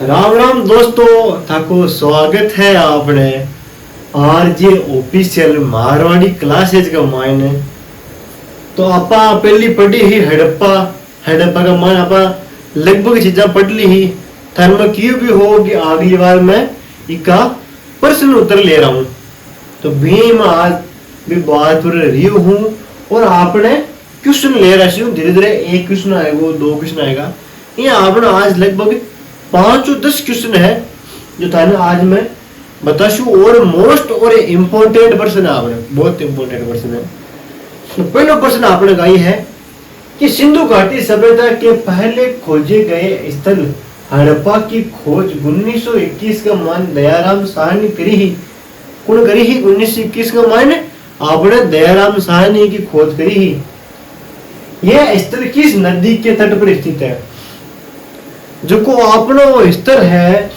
राम राम दोस्तों, थाको स्वागत है आपने आरजे ऑफिशियल मारवाड़ी क्लासेज का मायने। तो आपा पहली पढ़ी ही हड़प्पा हड़प्पा का मान आपा लगभग चीजा पढ़ ली ही। थार में क्यों भी हो कि अगली बार मैं इसका प्रश्न उत्तर ले रहा हूं। तो भीम आज भी बात पर रही हूं और आपने क्वेश्चन ले रहा हूं। धीरे धीरे एक क्वेश्चन आएगा, दो क्वेश्चन आएगा। ये आपने आज लगभग 5-10 क्वेश्चन है जो था ना आज मैं बताशू। और मोस्ट और इम्पोर्टेंट पर्सन है, आपने बहुत इम्पोर्टेंट पर्सन है। तो पहला प्रश्न आपने गाई है कि सिंधु घाटी सभ्यता के पहले खोजे गए स्थल हड़प्पा की खोज 1921 का मान दयाराम शाह ने करी ही। कौन करी ही? 1921 का मान आपने दयाराम शाह ने की खोज करी ही। यह स्थल किस नदी के तट पर स्थित है? जो को अपनो स्तर है,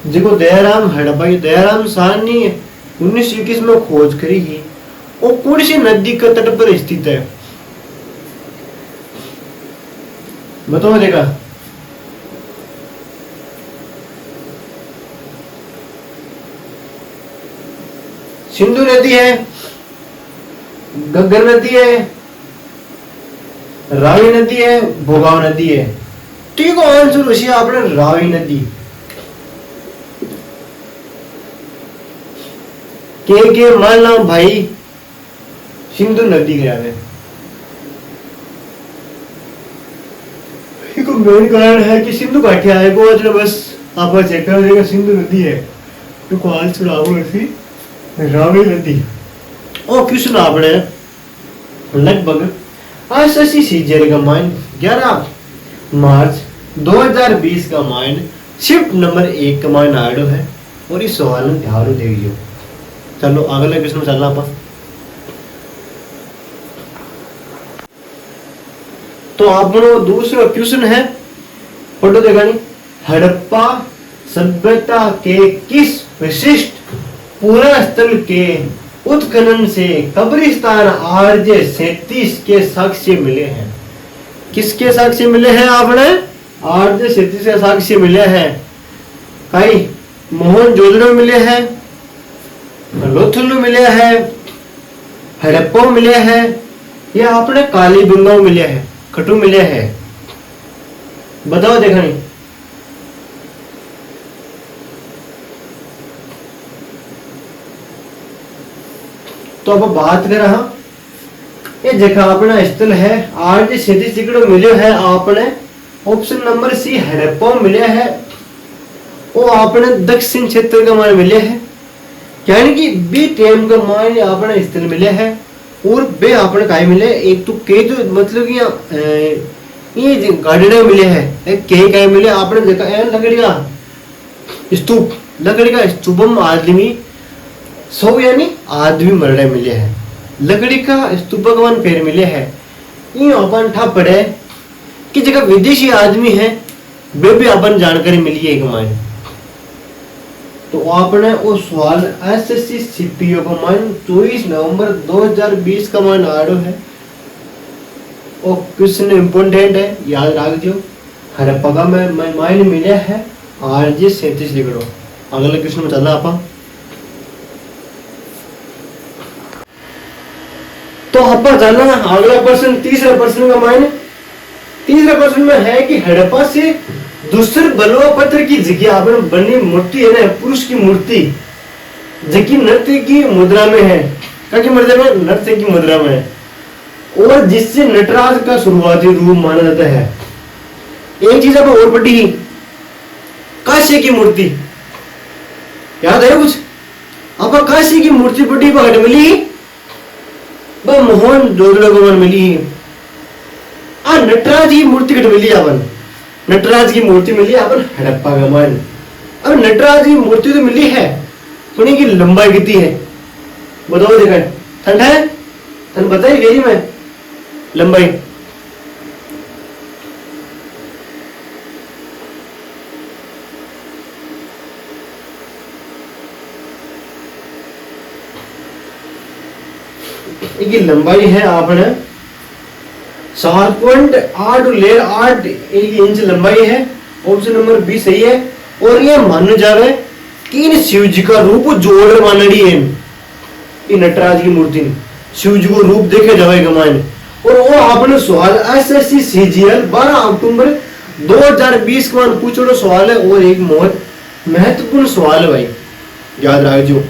जो दयाराम हड़प्पा दयाराम शाह ने 1921 में खोज करी ही, वो कौन सी नदी के तट पर स्थित है? बताओ देखा। सिंधु नदी है, गग्गर नदी है, रावी नदी है, भोगाव नदी है। ठीक है, आंसर उसी आपने रावी नदी। के मान लो भाई सिंधु नदी गया है। मेन कारण है कि सिंधु घाटी आएगा तो बस आप चेक कर देगा सिंधु नदी है। तो आंसर आपने रावी नदी। ओ क्वेश्चन आपने लगभग एसएससी सीजीएल का माइंड 11 मार्च 2020 का माइंड शिफ्ट नंबर 1 का माइंड आड़ो है। और इस सवाल में ध्यान देखियो। चलो अगले क्वेश्चन में चलना पा। तो आपनो दूसरा क्वेश्चन है, पढ़ो देखा नहीं। हड़प्पा सभ्यता के किस विशिष्ट पूरा स्थल के उत्खनन से कब्रिस्तान आरजे 37 के साक्ष्य मिले हैं? किसके साक्ष्य मिले हैं? आपने आरजे 37 के साक्ष्य मिले हैं। कई मोहनजोदड़ो मिले हैं, लोथल मिले हैं, हड़प्पा मिले हैं, या आपने कालीबंगा मिले हैं, खटू मिले हैं। बताओ देखा नहीं। तो अब बात कर रहा ये जगह अपना स्थल है आरजे 37 मिले है। आपने ऑप्शन नंबर सी हड़प्पा मिले है। वो आपने दक्षिण क्षेत्र का मान मिले है, यानी कि बी टेम का मान आपने स्थल मिले है। और बे आपने काय मिले, एक तो के जो मतलब कि ये गार्डन मिले है, एक के काय मिले आपने देखा है लकड़ी का स्तूप, लकड़ी का स्तूपम आदमी 100 यानी आदमी मरने मिले हैं। लकड़ी का स्तूपक वन पेड़ मिले हैं। ये अपन ठा पड़े कि जगह विदेशी आदमी है वे भी अपन जानकारी मिली है एक मान। तो आपने वो सवाल एसएससी सीपीओ का मान 24 नवंबर 2020 का मान आड़ो है। और क्वेश्चन इंपोर्टेंट है, याद रख दियो। हड़प्पा का मान मिले है आरजे 37 लिखो। अगले क्वेश्चन में चलना आपा। तो आप जाना अगला प्रश्न, तीसरा प्रश्न का मायने। तीसरा प्रश्न में है कि हड़प्पा से दूसरे बलवा पत्र की जगह आपने बनी मूर्ति है ना, पुरुष की मूर्ति जबकि नृत्य की मुद्रा में है। क्या की मुद्रा में? नृत्य की मुद्रा में है। और जिससे नटराज का शुरुआती रूप माना जाता है। एक चीज आप और पढ़ी, काशी की मूर्ति याद है कुछ? आप काशी की मूर्ति पढ़ी पकड़ मिली, वह मोहनजोदड़ो को मिली। नटराज की मूर्ति कट मिली अपन, नटराज की मूर्ति मिली अपन हड़प्पा का मान। अब नटराज की मूर्ति तो मिली है, उन्हीं की लंबाई कितनी है? बताओ देखा। ठंडा है, ठंड बताई गई मैं लंबाई। की लंबाई है आपने 7.8 इंच लंबाई है। ऑप्शन नंबर बी सही है। और ये मान जावे कि इन शिव जी का रूप जोड़ मानड़ी है, इन नटराज की मूर्ति ने शिव जी को रूप देखे जावे गमाइन। और वो आपने सवाल एसएससी सीजीएल 12 अक्टूबर 2020 के बाद पूछो सवाल है, और एक बहुत महत्वपूर्ण सवाल है भाई, याद रखो।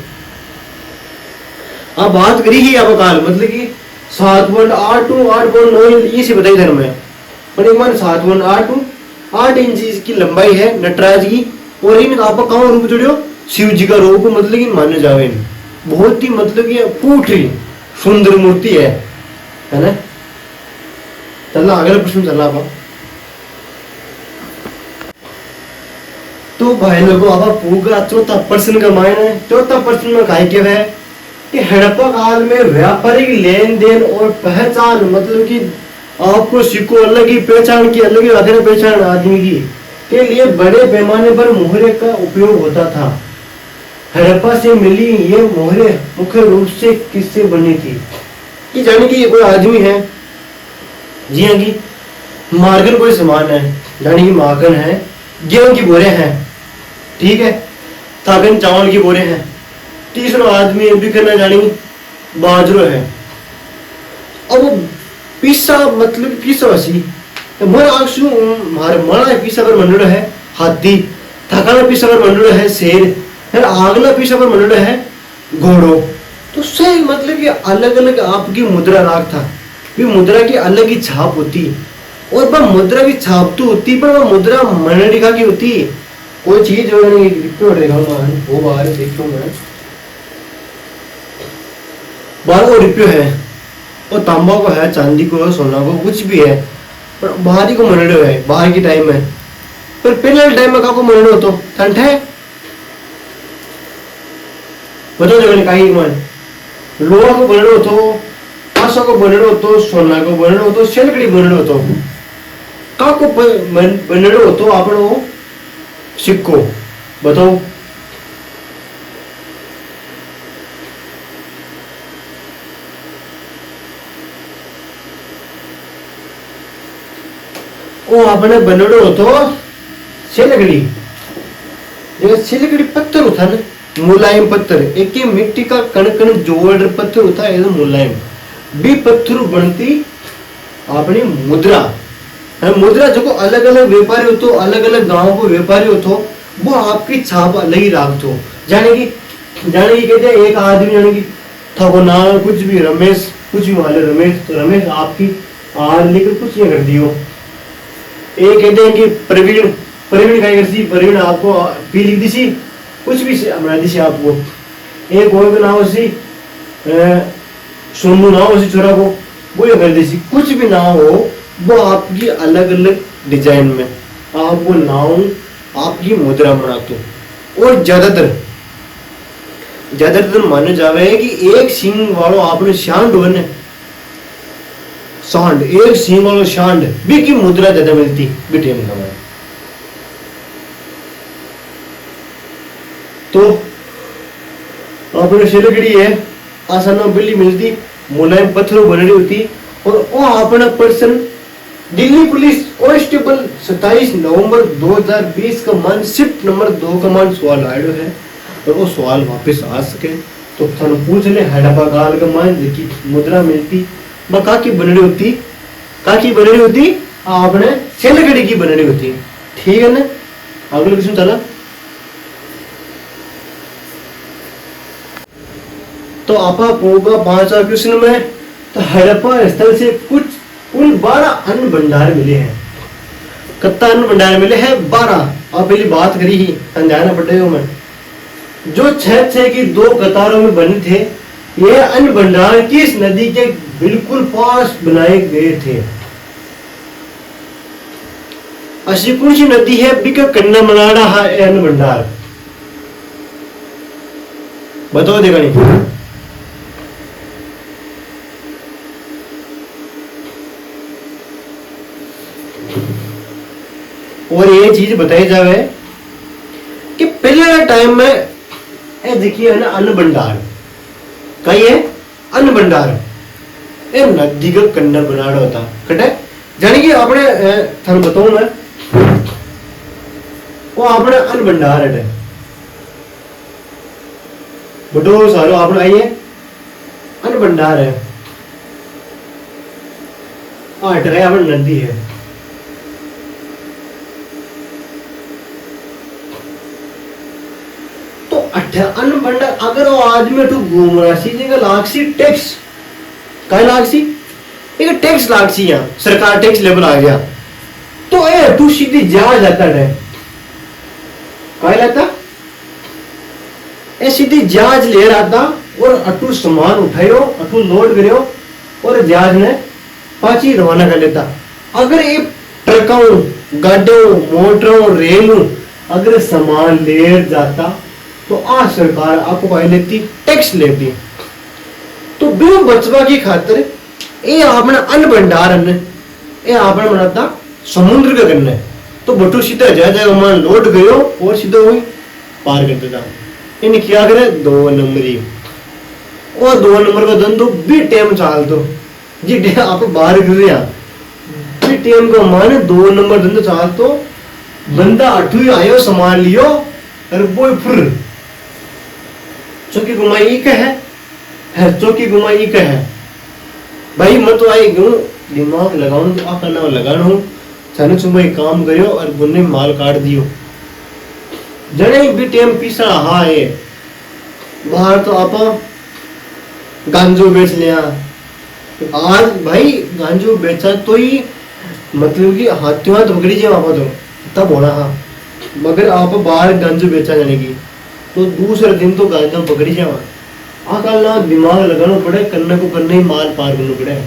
अब बात करी ही अब काल मतलब कि 7.82 8.9 ये से बताई धर्म है, पर एक मान 7.82 8 इंच की लंबाई है नटराज की। और इन आप कहाँ रूप जोड़ो शिव जी का रूप मतलब कि माने जावे, बहुत ही मतलब कि फूटी सुंदर मूर्ति है ना। चलना अगला प्रश्न चलना आप। तो भाई लोगों अब पूरा चौथा प्रश्न का मान है। चौथा प्रश्न में कहा क्या है कि हड़प्पा काल में व्यापारिक लेन देन और पहचान मतलब कि आपको सिक्को अलग ही पहचान की अलग ही आधार पहचान आदमी की के लिए बड़े पैमाने पर मोहरे का उपयोग होता था। हड़प्पा से मिली ये मोहरे मुख्य रूप से किससे बनी थी? कि जाने कि ये कोई आदमी है जी हाँ की मार्गन कोई सामान है, जाने की माखन है, गेहूं की बोरे हैं, ठीक है, ताकन चावल की बोरे हैं। तीसरा आदमी भी करना जानी बाजरो है। अब पीसा मतलब पीसा वसी मन आक्षु मार मणा पीसा पर मंडड़ है हाथी, थकाना पीसा पर मंडड़ है शेर, फिर आगला पीसा पर मंडड़ है घोड़ो। तो से मतलब कि अलग अलग आपकी मुद्रा राग था, भी मुद्रा की अलग ही छाप होती, और वह मुद्रा की छाप तो होती पर वह मुद्रा मनडिका की होती। कोई चीज जो वो बाहर देखो मैं बाहर वो रिप्यो है, और तांबा को है, चांदी को है, सोना को कुछ भी है, पर बाहर ही को मनडो है बाहर की टाइम में। पर पहले टाइम में काको मनडो तो ठंड है बताओ जगह कहीं मन लोहा को बनड़ो तो, आशा को बनड़ो तो, सोना को बनड़ो तो, शेलकड़ी बनड़ो तो, काको बनड़ो तो आपनो सिक्को बताओ। वो आपने बनड़ो तो शेलकड़ी, जैसे शेलकड़ी पत्थर होता है ना, मुलायम पत्थर, एक ही मिट्टी का कण कण जोड़ पत्थर होता है मुलायम, भी पत्थर बनती अपनी मुद्रा। मुद्रा जो अलग अलग व्यापारी हो तो अलग अलग गांव को व्यापारी हो तो वो आपकी छाप अलग ही राखते हो। जाने की कहते हैं एक आदमी जाने की था वो नाम कुछ भी रमेश कुछ भी वाले रमेश, तो रमेश आपकी आर लेकर कुछ नहीं कर दियो। एक कहते हैं कि प्रवीण क्या करती, प्रवीण आपको पी लिख दी सी कुछ भी बना दी सी आपको। एक और नाम उसी सोनू ना उसी छोरा को वो ये कर दी सी, कुछ भी ना हो वो आपकी अलग अलग डिजाइन में आप वो नाम आपकी मुद्रा बनाते हो। और ज्यादातर माने जावे है कि एक सींग वालों आपने शांड होने सांड, एक सींग वालों शांड भी की मुद्रा ज्यादा मिलती बिटेम का। तो अपने शेलकड़ी है आसाना बिल्ली मिलती, मुलायम पत्थरों बननी होती। और वो अपना पर्सन दिल्ली पुलिस कांस्टेबल 27 नवंबर 2020 का मान शिफ्ट नंबर 2 का मान सवाल आयो है, और वो सवाल वापस आ सके तो थाने पूछ ले हड़प्पा काल का मान देखी मुद्रा मिलती बका की बननी होती, आपने शेलकड़ी की बननी होती, ठीक है ना। अगला क्वेश्चन चला। तो आपा होगा 5वां क्वेश्चन में, तो हड़प्पा स्थल से कुछ कुल 12 अन्न भंडार मिले हैं। कितना अन्न भंडार मिले हैं? 12। आप पहली बात करी ही समझाना पड़ेगा मैं, जो 6 की 2 कतारों में बने थे। यह अन्न भंडार किस नदी के बिल्कुल पास बनाए गए थे? ऐसी कौन सी नदी है बिका कन्ना मनाड़ा है अन्न भंडार बताओ देगा नहीं। और ये चीज बताई जावे कि पहले टाइम में ये देखिए ना अन्न भंडार कहीं है, अन्न भंडार ये नदी का कंडा बनाड़ा होता कटे, जानी कि अपने थाने बताऊं मैं वो आपने अन्न भंडार है बटो सारो आपने आइए अन्न भंडार है हट रहे आपने नदी है तो अन्न भंडार अगर वो आदमी तो घूम रहा सी जगह लागसी टैक्स काय लागसी एक टैक्स लागसी यहाँ सरकार टैक्स लेवल आ गया तो ए तू सीधी जहाज जाता है काय लाता ए सीधी जहाज ले रहा था और अटू सामान उठायो अटू लोड करियो और जहाज ने पाची रवाना कर लेता अगर ये ट्रकों गाड़ियों मोटरों रेलों अगर सामान ले जाता तो आ सरकार आपको काय लेती टैक्स लेती तो बिना बचवा की खातिर ये आपने अन्न भंडार ये आपने बनाता समुद्र का करना है तो बटू सीधा जाएगा मान लोड गयो और सीधा वही पार कर देता इन क्या करे 2 नंबरी और 2 नंबर का धंधो भी टाइम चाल दो जी आप बाहर गिर रहा भी टाइम का मान 2 नंबर धंधो चाल तो बंदा अठू आयो सामान लियो और वो फुर चौकी घुमाई का है चौकी घुमाई का है भाई मैं तो आई क्यों दिमाग लगाऊं तो आ करना लगाना हूं चाहे सुबह काम करियो और बुन्ने माल काट दियो जने भी टाइम पीसा हाँ है बाहर तो आप गांजो बेच लिया आज भाई गांजो बेचा तो ही मतलब कि हाथों हाथ पकड़ी जाए आप तो तब होना हाँ मगर आप बाहर गांजो बेचा जाने की तो दूसरे दिन तो गांजा पकड़ी जाए आकल ना दिमाग लगाना पड़े करने को करने ही माल पार करना पड़े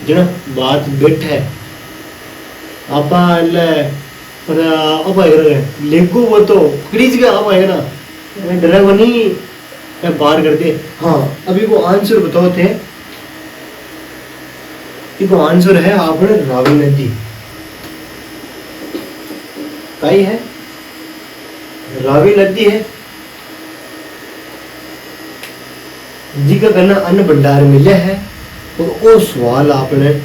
जना बात बैठ है आप लेगो वो तो क्रीज गया आप आएगा ना ड्राइवर नहीं पार करते हाँ अभी वो आंसर बताओ थे कि वो आंसर है आपने रावी नदी कही है रावी नदी है जी का कहना अन्न भंडार मिले है और वो सवाल आपने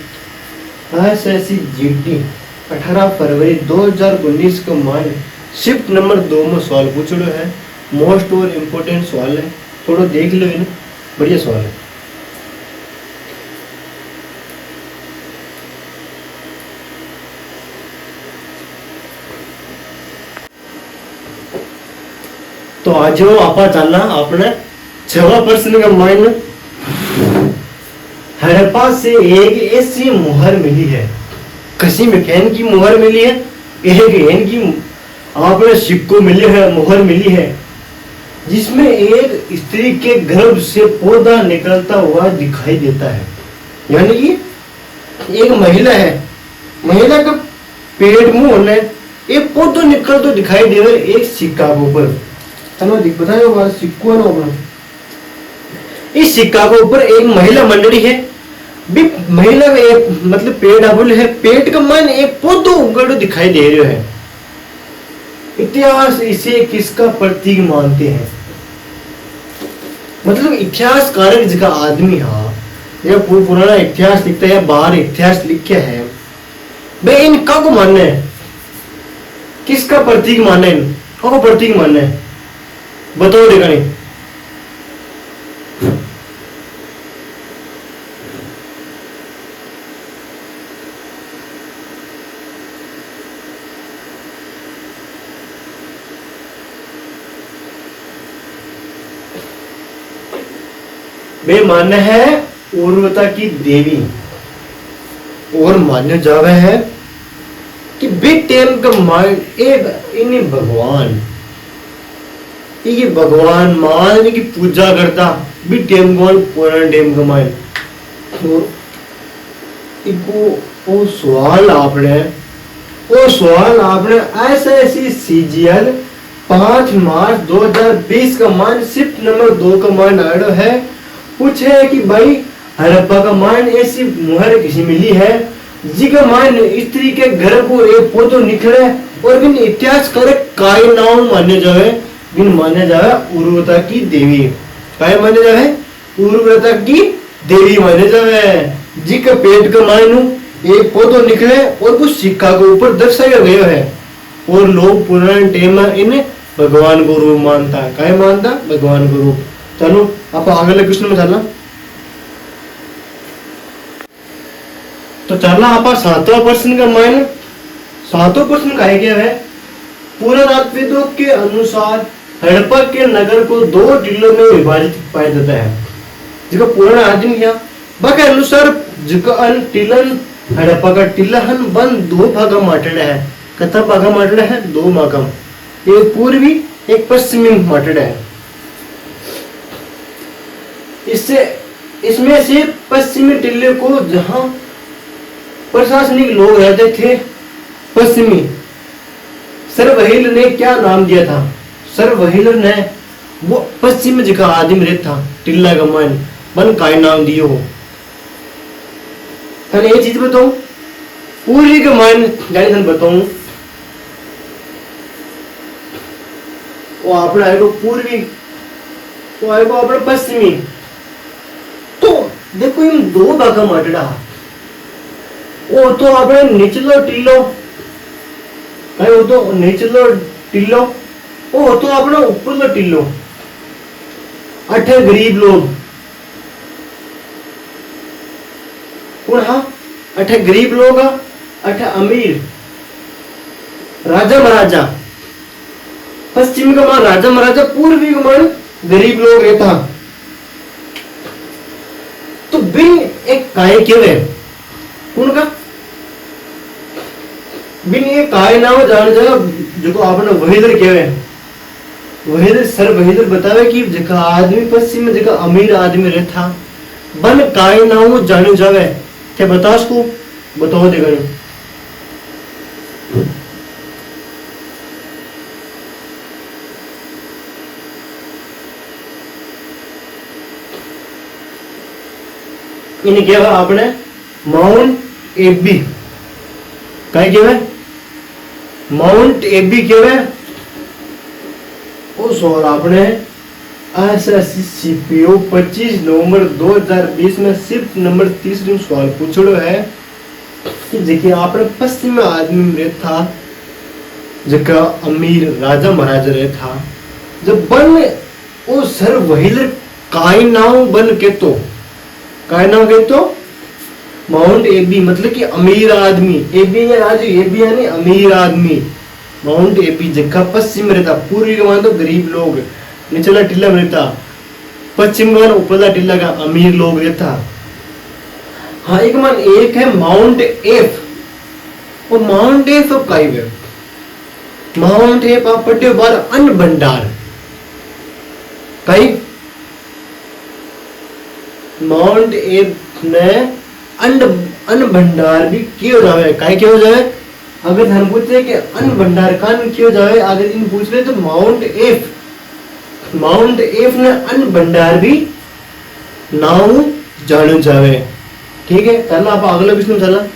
ऐसी जीटी 18 फरवरी 2019 को मान शिफ्ट नंबर 2 में सवाल पूछो है मोस्ट और इम्पोर्टेंट सवाल है थोड़ा देख लो इन्हें बढ़िया सवाल है तो आज वो आपा चलना अपने 6वां प्रश्न का मान हड़प्पा से एक ऐसी मुहर मिली है कसी में कहन की मुहर मिली है एक एन की आपने सिक्को मिले है मुहर मिली है जिसमें एक स्त्री के गर्भ से पौधा निकलता हुआ दिखाई देता है यानी कि एक महिला है महिला का पेट मुंह होना है एक पौधा निकल तो दिखाई दे रहा है एक सिक्का के ऊपर बताओ हमारा सिक्को है ना इस सिक्का के ऊपर एक महिला मंडली है भी महिला का एक मतलब पेट अबुल है पेट का मन एक पौधो उगड़ दिखाई दे रहा है इतिहास इसे किसका प्रतीक मानते हैं मतलब इतिहास कारक जगह आदमी हाँ या पुराना इतिहास लिखता है या बाहर इतिहास लिखा है भाई इनका को मानना है किसका प्रतीक मानना है इनका को प्रतीक मानना है बताओ देखा नहीं वे मान्य है उर्वरता की देवी और मान्य जावे है कि बे टेम का माइंड इन्हें भगवान ये भगवान मान की पूजा करता भी टेम को पुराना टेम का माइंड तो वो सवाल आपने ऐसे सीजीएल 5 मार्च 2020 का मान शिफ्ट नंबर 2 का मान आया है पूछे कि भाई हड़प्पा का मान ऐसी मुहर किसी मिली है जी का मान स्त्री के घर को एक पौधो निकले और बिन इतिहास करे काय नाम माने जावे बिन माने जावे उर्वरता की देवी काय माने जावे उर्वरता की देवी माने जावे जी का पेट का मान एक पौधो निकले और कुछ सिक्का के ऊपर दर्शाया गया है और लोग पुराने टाइम में इन भगवान को रूप मानता है। क्या मानता? भगवान को रूप। चलो आप अगले क्वेश्चन में चलना। तो चलना आप 7वां प्रश्न का मान। 7वां प्रश्न का क्या है? पुरातत्वविदों के अनुसार हड़प्पा के नगर को 2 टिल्लों में विभाजित पाया जाता है। जिसका पुराना आदमी क्या बाके अनुसार जिका टिलन हड़प्पा का टिल्लाहन बन 2 भागा माटड़ा है। कथा भागा माटड़ा है? 2 भागम, एक पूर्वी एक पश्चिमी माटड़ा है। इसमें से पश्चिमी टिल्ले को जहां प्रशासनिक लोग रहते थे, पश्चिमी सरवहील ने क्या नाम दिया था? सरवहील ने वो पश्चिम जगह आदमी रहता था टिल्ला का मान बन का नाम दियो हो। तने ये चीज बताऊं, पूर्वी का मान जाने तन बताऊं, वो अपना आएगा पूर्वी, वो आएगा अपना पश्चिमी। तो देखो इन 2 भागा माटड़ा, वो तो अपने निचलो टिल्लो, वो तो निचलो टिल्लो, वो तो अपना ऊपरलो टिल्लो। अठे गरीब लोग कौन? हाँ, अठे गरीब लोग, अठे अमीर राजा महाराजा। पश्चिमी का मान राजा महाराजा, पूर्वी का मान गरीब लोग रहता। तो बिन एक काय क्यों है उनका? बिन ये काय नाम जान जगह जो आपने वहीदर क्या है, वहीदर सर वहीदर बतावे कि जगह आदमी पश्चिम में जगह अमीर आदमी रहता बन काय नाम जाने जावे। क्या बता उसको बताओ देगा नहीं। इन्हें क्या है आपने माउंट एबी क्या क्या है? माउंट एबी क्या है? वो सवाल आपने एसएससी सीपीओ 25 नवंबर 2020 में सिर्फ नंबर 30 में सवाल पूछो है कि देखिए आपने पश्चिम में आदमी रहता जगह अमीर राजा महाराजा रहता जब बन वो सर वहीलर काय नाम बन के तो काय नाम के तो माउंट एबी मतलब कि अमीर आदमी। एबी या राजू एबी यानी अमीर आदमी। माउंट एबी जगह पश्चिम में रहता, पूर्वी का मान तो गरीब लोग निचला टिल्ला में रहता, पश्चिम का मान ऊपरला टिल्ला का अमीर लोग रहता। हाँ एक मान एक है माउंट एफ। वो माउंट एफ अब का है? माउंट एफ आप पट्टे बार अन्न भंडार कई माउंट एफ ने अन्न भंडार भी क्यों जावे? काय क्यों जावे? अगर हम पूछे कि अन्न भंडार कान क्यों जावे, अगर इन पूछ रहे तो माउंट एफ ने अन्न भंडार भी नाम जानो जावे। ठीक है, चलना आप अगला क्वेश्चन चलना।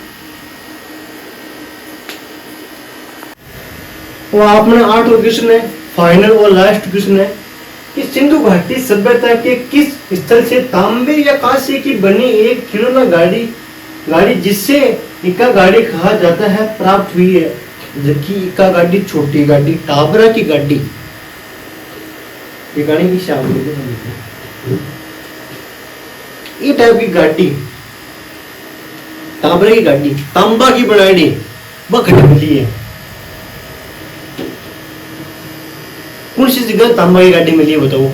वो आपने 8वां क्वेश्चन है, फाइनल और लास्ट क्वेश्चन है कि सिंधु घाटी सभ्यता के किस स्थल से तांबे या कांसे की बनी एक खिलौना गाड़ी जिससे इक्का गाड़ी कहा जाता है प्राप्त हुई है? जबकि इक्का गाड़ी छोटी गाड़ी टाबरा की गाड़ी ये गाड़ी की शाम ये टाइप की गाड़ी टाबरा की गाड़ी तांबा की बनाई वह घट मिली है। कौन सी जगह तांबा की गाड़ी मिली है बताओ?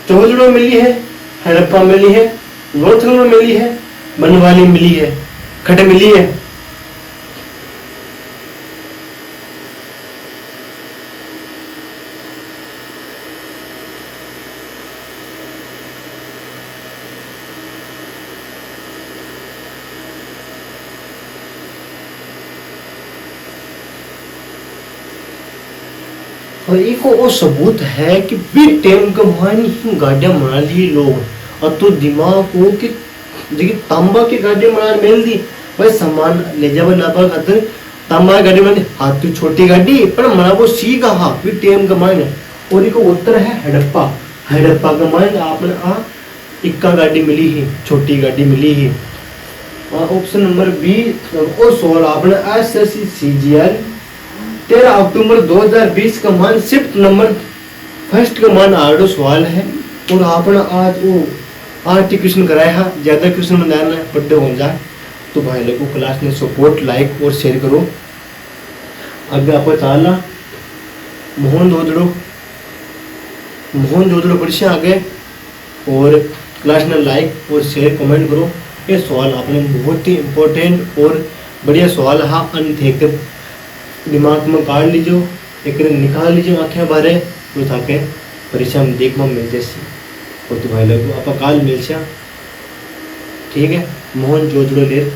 चौधरी में मिली है, हड़प्पा मिली है, लोथल में मिली है, बनवाली मिली है, खट मिली है। और एक वो सबूत है कि बिग टाइम का मान ही गाड़ियां बना ली लोग। और तो दिमाग को कि देखिए तांबा की गाड़ी बना मिल दी भाई सामान ले जावे लाभा खातिर तांबा गाड़ी बना हाथ की छोटी गाड़ी पर मना वो सी का हा बिग टाइम का मान। और एक उत्तर है हड़प्पा। हड़प्पा का मान आपने इक्का गाड़ी मिली है, छोटी गाड़ी मिली है। ऑप्शन नंबर बी और सवाल आपने एसएससी सीजीएल 13 अक्टूबर 2020 का मान शिफ्ट नंबर फर्स्ट का मान आड़ो सवाल है। और आपने आज वो आठ क्वेश्चन कराया है, ज्यादा क्वेश्चन में ध्यान पढ़ते हो जाए तो भाई लोगों क्लास में सपोर्ट लाइक और शेयर करो। आगे आपको चाला मोहन जोदड़ो पढ़िए आगे और क्लास ने लाइक और शेयर कमेंट करो। ये सवाल आपने बहुत ही इम्पोर्टेंट और बढ़िया सवाल है, अन थे दिमाग में काट लीजिए, एक निकाल लीजिए आँखें बारे तो ताकि परीक्षा में देखने मिल जैसी। और तो भाई लोग आप काल मिल ठीक है। मोहन जोदड़ो लेर